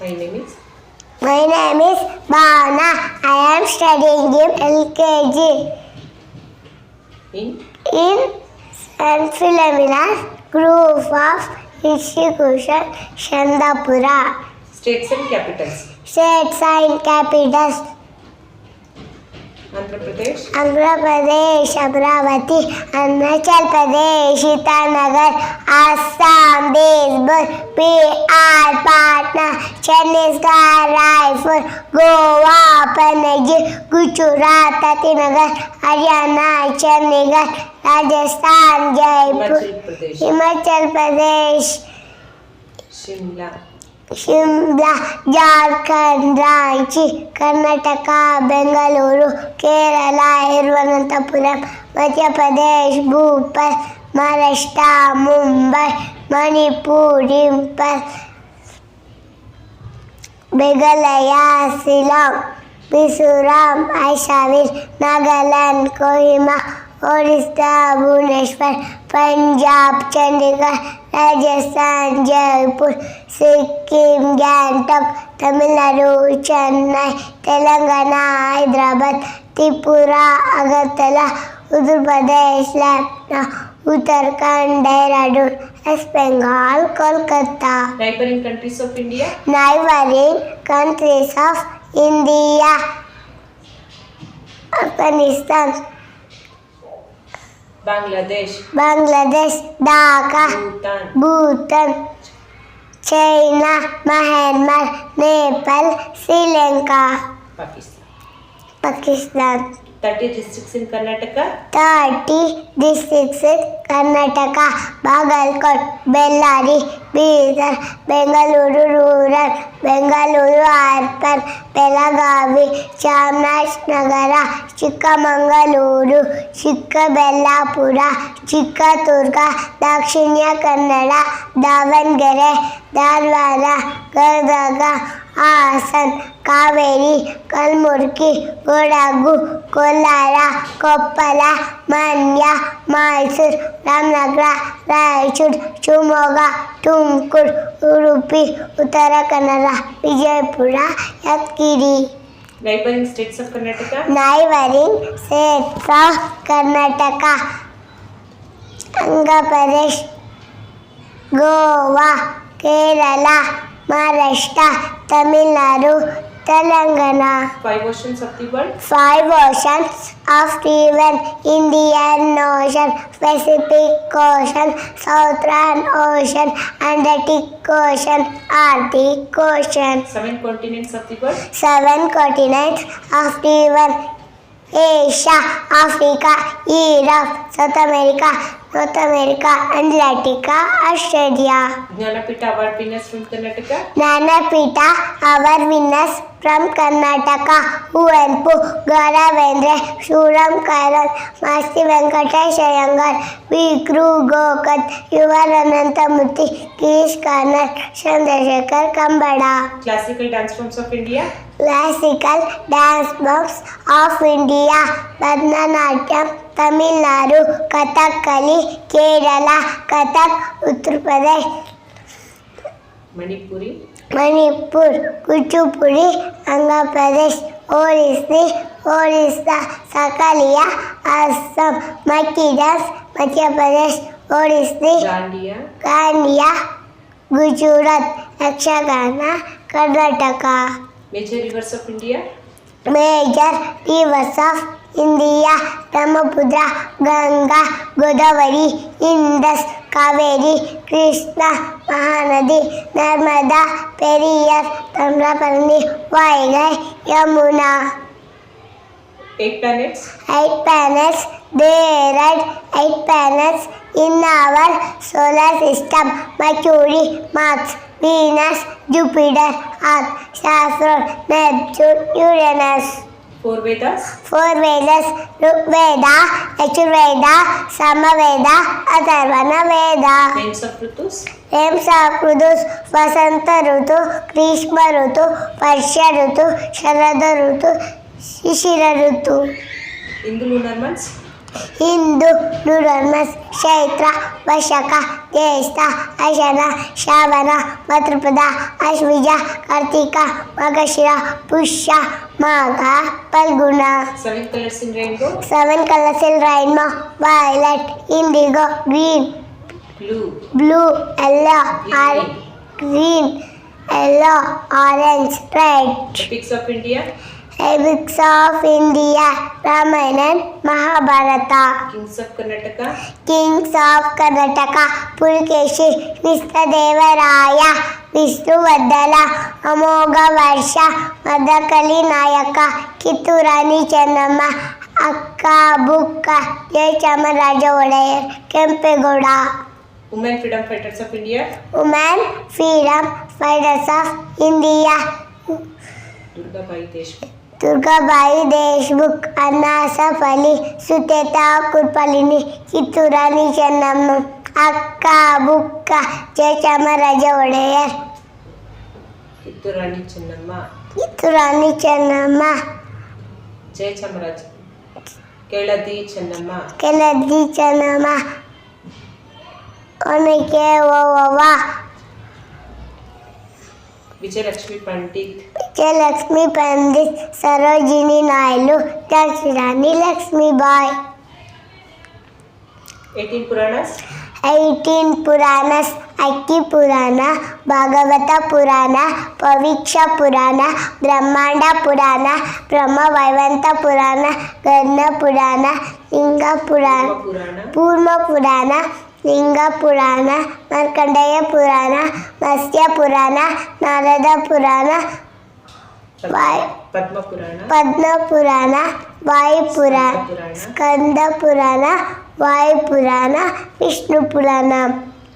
My name is My name is Bhavana. I am studying in LKG in in St. Philomena's Group of Institution, Shandapura. states and capitals. States and capitals: Andhra Pradesh, Andhra Pradesh, Amravati; Arunachal Pradesh, Itanagar; Assam, Disbur; PR, Patna; Chhattisgarh, Raipur; Goa, Panaji; Gujarat, Titinagar; Haryana, Chandigarh; Rajasthan, Jaipur; Himachal Pradesh, Himachal Pradesh, Shimla, Shimla; Jharkhand, Ranchi; Karnataka, Bengaluru; Kerala, Thiruvananthapuram; Madhya Pradesh, Bhopal; Maharashtra, Mumbai; Manipur, Imphal; Meghalaya, Shillong; Mizoram, Aizawl; Nagaland, Kohima; Orissa, Bhuvneshwar; Punjab, Chandigarh; Rajasthan, Jaipur; Sikkim, Gangtok; Tamil Nadu, Chennai; Telangana, Hyderabad; Tripura, Agartala; Uttar Pradesh, Lucknow; Uttarakhand, Dehradun; West Bengal, Kolkata. neighboring countries of India. Neighboring countries of India: Afghanistan, Bangladesh, Bangladesh; Dhaka, Bhutan, Bhutan; China, Myanmar; Nepal; Sri Lanka; Pakistan. Pakistan. 30 districts in Karnataka. 30 districts in Karnataka: Bagalkot, Bellary, Bidar; Bengaluru rural; Bengaluru urban; Belagavi; Chamarajanagar; Chikkamangaluru; Chikkabellapura; Chitradurga; Dakshina Kannada; Davangere; Dharwad; Gadaga; Hassan; Kaveri; Kalaburagi; Kodagu; Kolar; Koppal; Mandya; Mysuru; Ramanagara; Raichur; Shivamogga; Tumakuru; Udupi; Uttara Kannada; Vijayapura; Yadgir. Neighboring states of Karnataka. Neighbouring states of Karnataka: Andhra Pradesh; Goa; Kerala; Maharashtra; Tamil Nadu; Telangana. 5 oceans of the world. 5 oceans of the world: Indian Ocean; Pacific Ocean; Southern Ocean; Atlantic Ocean; Arctic Ocean. 7 continents of the world. 7 continents of the world: Asia; Africa; Europe; South America; North America; Antarctica; Australia. Jnanapita Award winners from Karnataka. Jnanpith award winners from Karnataka: Kuvempu; Ga. Ra. Bendre; Shivaram Karanth; Masti Venkatesh Iyengar; Vi. Kru. Gokak; U. R. Ananthamurthy; Girish Karnad; Chandrashekhar Kambar. Classical dance forms of India. Classical dance forms of India: Bharatanatyam Tamil Nadu; Kathakali Kerala; Kathak Uttar Pradesh; Manipuri, Manipur; Kuchipudi Andhra Pradesh; Orissa; ಸಕಲಿಯ ಅಸ್ಸಾಂ; ಮಕ್ಕಿ dance Madhya Pradesh; Odissi; Dandiya Gujarat; Yakshagana Karnataka. major rivers of India. Major rivers of India: Brahmaputra; Ganga; Godavari; Indus; Kaveri; Krishna; Mahanadi; Narmada; Periyar; Tamraparni; Vaigai; Yamuna. 8 planets. 8 planets. There are 8 planets in our solar system: Mercury; Mars; Venus; Jupiter; Earth; Saturn; Neptune; Uranus. 4 Vedas. 4 Vedas: Rigveda; Yajurveda; Samaveda; Atharvana Veda. Names of Ritus. Names of Ritus: ವಸಂತ ಋತು; ಗ್ರೀಷ್ಮ ಋತು; ವರ್ಷ ಋತು; ಶರद ಋತು; ಶಿಶಿರ ಋತು. Hindu lunar months. Hindu ಡುರರ್ಮಸ್ Chaitra ವಶಕ Jyeshtha ಅಶನ Shravana Bhadrapada Ashwija Kartika Mrigashira Pushya Magha Phalguna. 7 colors in rainbow. 7 colors in rainbow: violet, indigo, green, Blue, yellow, green, yellow, orange, red. epics of India. Epics of India: Ramayana, Mahabharata. Kings of Karnataka. Kings of Karnataka: Pulkeshi, Krishnadevaraya, Vishnuvardhan, ಅಮೋಘ ವರ್ಷ, ಮದಕಲಿ ನಾಯಕ, ಕಿತ್ತೂರು ರಾಣಿ ಚೆನ್ನಮ್ಮ, ಅಕ್ಕ ಬುಕ್ಕ, Jayachamaraja Wadiyar, Kempegowda. Women freedom fighters of India. Women freedom fighters of India: Durgabai Deshmukh. Durgabai Deshmukh, ಅಣ್ಣಾ ಅಸಫ್ ಅಲಿ, ಸುಚೇತಾ ಕುರ್ಪಲಿನಿ, ಕಿತ್ತೂರು ರಾಣಿ ಚೆನ್ನಮ್ಮ, ಅಕ್ಕ ಬುಕ್ಕ, ಜಯಚಾಮರಾಜ ಒಡೆಯರ್. ಕಿತ್ತೂರು ರಾಣಿ ಚೆನ್ನಮ್ಮ, ಕಿತ್ತೂರು ರಾಣಿ ಚೆನ್ನಮ್ಮ, ಜಯಚಾಮರಾಜ, ಕೆಳದಿ ಚೆನ್ನಮ್ಮ, ಕೆಳದಿ ಚೆನ್ನಮ್ಮ, ಒನಕೆ ಓವವ್ವ, Vijayalakshmi Pandit, Vijayalakshmi Pandit, Sarojini Naidu, Jhansi Rani Lakshmibai. 18 Puranas. 18 Puranas: ಅಕ್ಕಿ ಪುರಾಣ, ಭಾಗವತ ಪುರಾಣ, ಪವಿಕ್ಷ ಪುರಾಣ, ಬ್ರಹ್ಮಾಂಡ ಪುರಾಣ, ಬ್ರಹ್ಮವೈವರ್ತ ಪುರಾಣ, ಗರ್ಣ ಪುರಾಣ, ಲಿಂಗ ಪುರಾಣ, ಕೂರ್ಮ ಪುರಾಣ, ಲಿಂಗ ಪುರಾಣ, ಮಾರ್ಕಂಡೇಯ ಪುರಾಣ, ಮತ್ಸ್ಯ ಪುರಾಣ, ನಾರದ ಪುರಾಣ, ಪದ್ಮ ಪುರಾಣ, ಪದ್ಮ ಪುರಾಣ, ವಾಯು ಪುರಾಣ, ಸ್ಕಂದ ಪುರಾಣ, ವಾಯು ಪುರಾಣ, ವಿಷ್ಣು ಪುರಾಣ.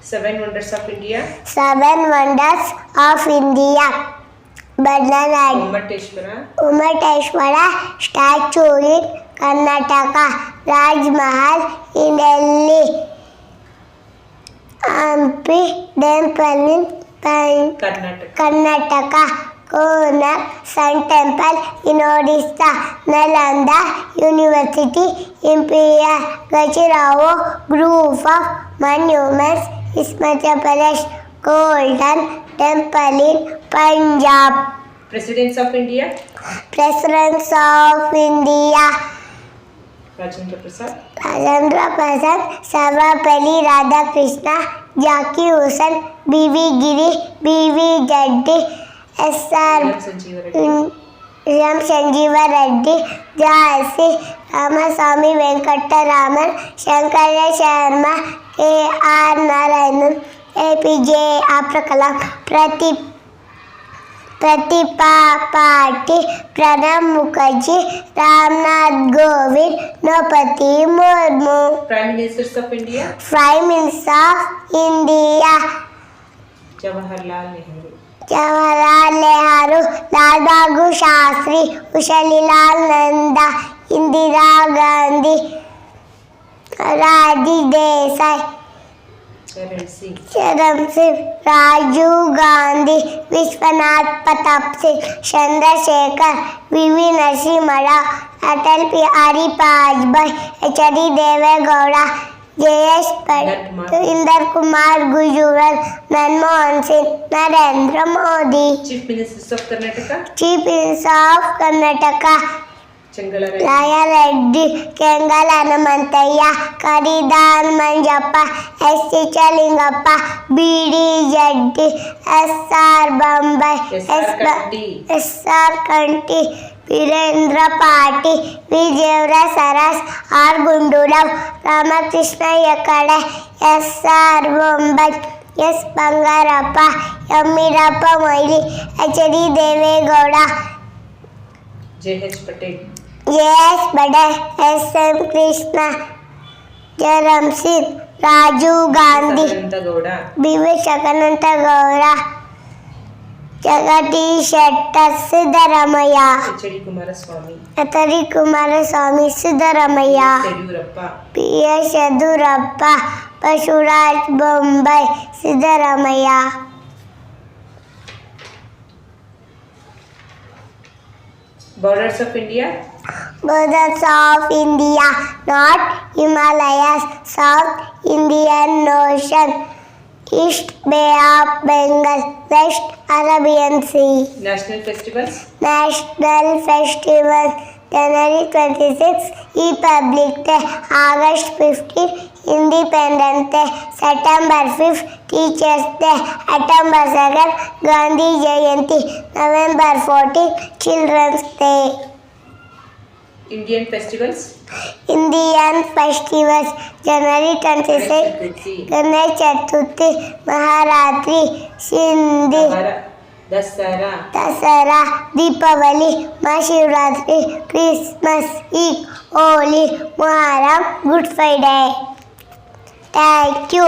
7 wonders of India. 7 wonders of India: Bharatanatya, Gomateshwara statue in Karnataka, Raj Mahal in Delhi, Hampi temple in Karnataka, Konark sun temple in Odisha, Nalanda university imperial, Khajuraho group of monuments in Madhya Pradesh, golden temple in Punjab. Presidents of India. Presidents of India: Rajendra Prasad, Sarvepalli Radhakrishna, Zakir Hussain, B.V. Giri, B.V. Jatti, S.R. Sanjiva Reddy, Jhansi Ramaswamy Venkataraman, Shankara Sharma, K.R. Narayanan, APJ Abdul Kalam, Pratibha Patil, Pranab Mukherjee, Ramnath Kovind, Draupadi Murmu. Prime Ministers of India. Prime Minister of India: Jawaharlal Nehru, Lal Bahadur Shastri, Gulzarilal Nanda, Indira Gandhi, ರಾಜಿ Desai, Charan Singh, Rajiv Gandhi, Vishwanath Pratap Singh, Chandrashekhar, V Narasimha Rao, Atal Bihari Vajpayee, H.D. Deve Gowda, J.S. Patel, Inder Kumar Gujral, Manmohan Singh, Narendra Modi. Chief Ministers of Karnataka. Chief Minister of Karnataka: Chengalareddy, Kengal Hanumanthaiah, Kadidal Manjappa, S.C. Nijalingappa, B.D. Jatti, S.R. Bommai, S.R. Kanthi, Veerendra Patil, ವಿಜೇಂದ್ರ ಸರಸ್, R. Gundu Rao, Ramakrishna Hegde, S.R. Bommai, S. Bangarappa, M. Veerappa Moily, H.D. Deve Gowda, J.H. Patel, J.S. Patel, S.M. Krishna, Charan Singh, Rajiv Gandhi, B.V. Sadananda Gowda, Jagadish Shettar, Siddaramaiah, H.D. Kumaraswamy, Siddaramaiah, P.S. Yediyurappa, Basavaraj Bommai, Siddaramaiah. Borders of India. Birds of India, North Himalayas, South Indian Ocean, East Bay of Bengal, West Arabian Sea. National festivals. National Festivals, January 26, Republic Day, August 15, Independence Day, September 5, Teachers Day, September 2nd, Gandhi Jayanti, November 14, Children's Day. Indian festivals. Indian Festivals, January 26, Chaturthi. Ganesh Chaturthi, Maharatri, Sindhi, Dasara. Dasara, Deepavali, Mahashivratri, Christmas, Eid, Holi, Muharram, Good Friday. Thank you.